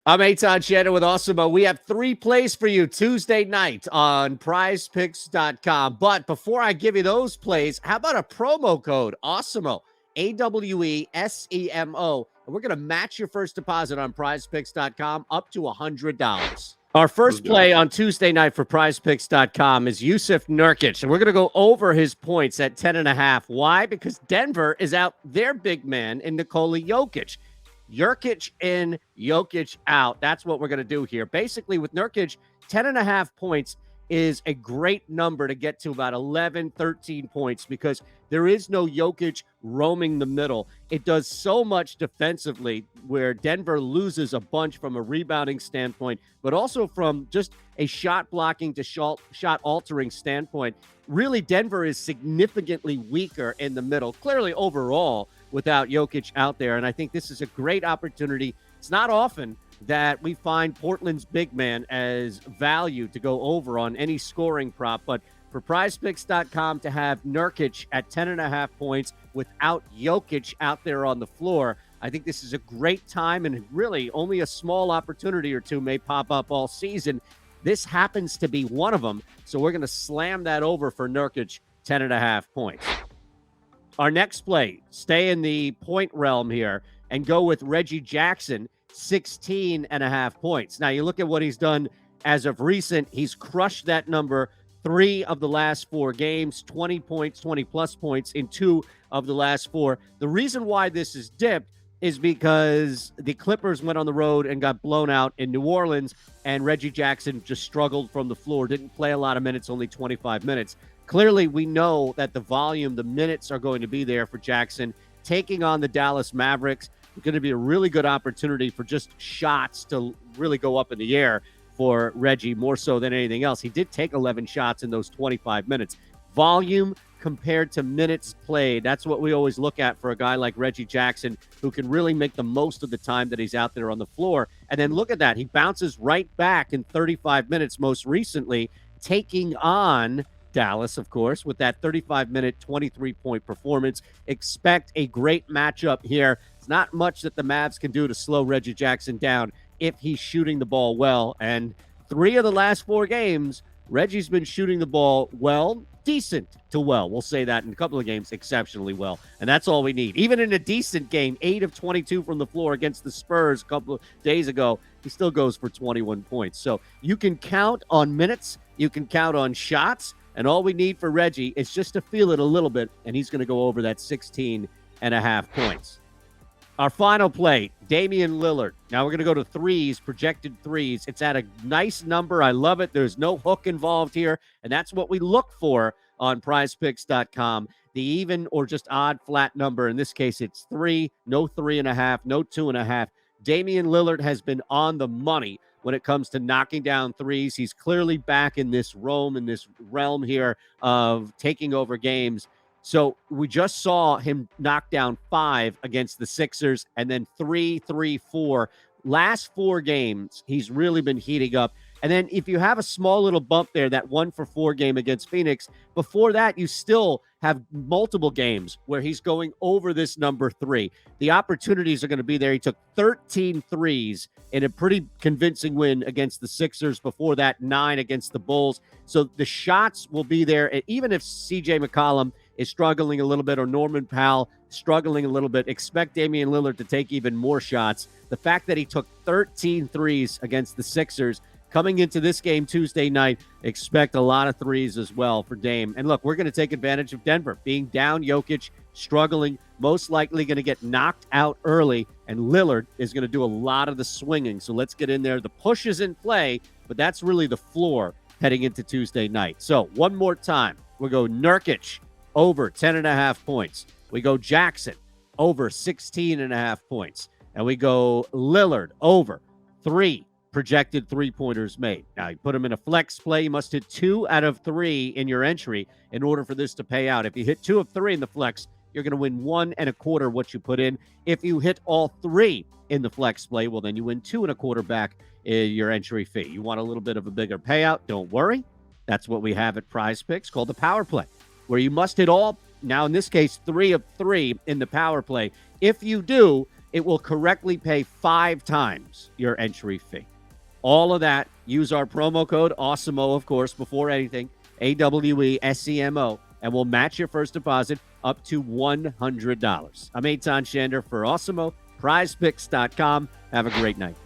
I'm Eitan Shannon with Awesemo. We have 3 plays for you Tuesday night on Prizepicks.com. But before I give you those plays, how about a promo code, Awesemo, AWESEMO, and we're going to match your first deposit on Prizepicks.com up to $100. Our first play on Tuesday night for Prizepicks.com is Jusuf Nurkic, and we're going to go over his points at 10.5. Why? Because Denver is out their big man in Nikola Jokic. Nurkic in, Jokic out. That's what we're going to do here. Basically, with Nurkic, 10.5 points is a great number to get to about 11, 13 points because there is no Jokic roaming the middle. It does so much defensively where Denver loses a bunch from a rebounding standpoint, but also from just a shot blocking to shot altering standpoint. Really, Denver is significantly weaker in the middle. Clearly, overall, without Jokic out there. And I think this is a great opportunity. It's not often that we find Portland's big man as value to go over on any scoring prop. But for prizepicks.com to have Nurkic at 10.5 points without Jokic out there on the floor, I think this is a great time, and really only a small opportunity or two may pop up all season. This happens to be one of them. So we're going to slam that over for Nurkic, 10.5 points. Our next play, stay in the point realm here and go with Reggie Jackson, 16.5 points. Now, you look at what he's done as of recent. He's crushed that number 3 of the last 4 games, 20 points, 20-plus points in 2 of the last 4. The reason why this is dipped is because the Clippers went on the road and got blown out in New Orleans, and Reggie Jackson just struggled from the floor, didn't play a lot of minutes, only 25 minutes. Clearly, we know that the volume, the minutes are going to be there for Jackson. Taking on the Dallas Mavericks is going to be a really good opportunity for just shots to really go up in the air for Reggie, more so than anything else. He did take 11 shots in those 25 minutes. Volume compared to minutes played, that's what we always look at for a guy like Reggie Jackson, who can really make the most of the time that he's out there on the floor. And then look at that. He bounces right back in 35 minutes most recently, taking on Dallas, of course, with that 35-minute, 23-point performance. Expect a great matchup here. It's not much that the Mavs can do to slow Reggie Jackson down if he's shooting the ball well. And 3 of the last 4 games, Reggie's been shooting the ball well, decent to well. We'll say that in a couple of games, exceptionally well. And that's all we need. Even in a decent game, 8 of 22 from the floor against the Spurs a couple of days ago, he still goes for 21 points. So you can count on minutes. You can count on shots. And all we need for Reggie is just to feel it a little bit, and he's going to go over that 16.5 points. Our final play, Damian Lillard. Now we're going to go to threes, projected threes. It's at a nice number. I love it. There's no hook involved here, and that's what we look for on prizepicks.com. The even or just odd flat number. In this case, it's 3, no 3.5, no 2.5. Damian Lillard has been on the money when it comes to knocking down threes. He's clearly back in this realm here of taking over games. So we just saw him knock down 5 against the Sixers and then 3, 3, 4. Last 4 games, he's really been heating up. And then if you have a small little bump there, that 1-for-4 game against Phoenix, before that, you still have multiple games where he's going over this number 3. The opportunities are going to be there. He took 13 threes in a pretty convincing win against the Sixers. Before that, 9 against the Bulls. So the shots will be there. And even if CJ McCollum is struggling a little bit or Norman Powell struggling a little bit, expect Damian Lillard to take even more shots. The fact that he took 13 threes against the Sixers coming into this game Tuesday night, expect a lot of threes as well for Dame. And look, we're going to take advantage of Denver being down. Jokic struggling, most likely going to get knocked out early, and Lillard is going to do a lot of the swinging. So let's get in there. The push is in play, but that's really the floor heading into Tuesday night. So one more time, we'll go Nurkic over 10.5 points. We go Jackson over 16.5 points. And we go Lillard over 3 projected three-pointers made. Now, you put them in a flex play. You must hit 2 out of 3 in your entry in order for this to pay out. If you hit 2 of 3 in the flex, you're going to win 1.25 what you put in. If you hit all 3 in the flex play, well, then you win 2.25 back in your entry fee. You want a little bit of a bigger payout? Don't worry. That's what we have at Prize Picks called the Power Play, where you must hit all, now in this case, 3 of 3 in the Power Play. If you do, it will correctly pay 5 times your entry fee. All of that, use our promo code Awesemo, of course, before anything, AWESEMO, and we'll match your first deposit up to $100. I'm Eitan Shander for Awesemo, prizepicks.com. Have a great night.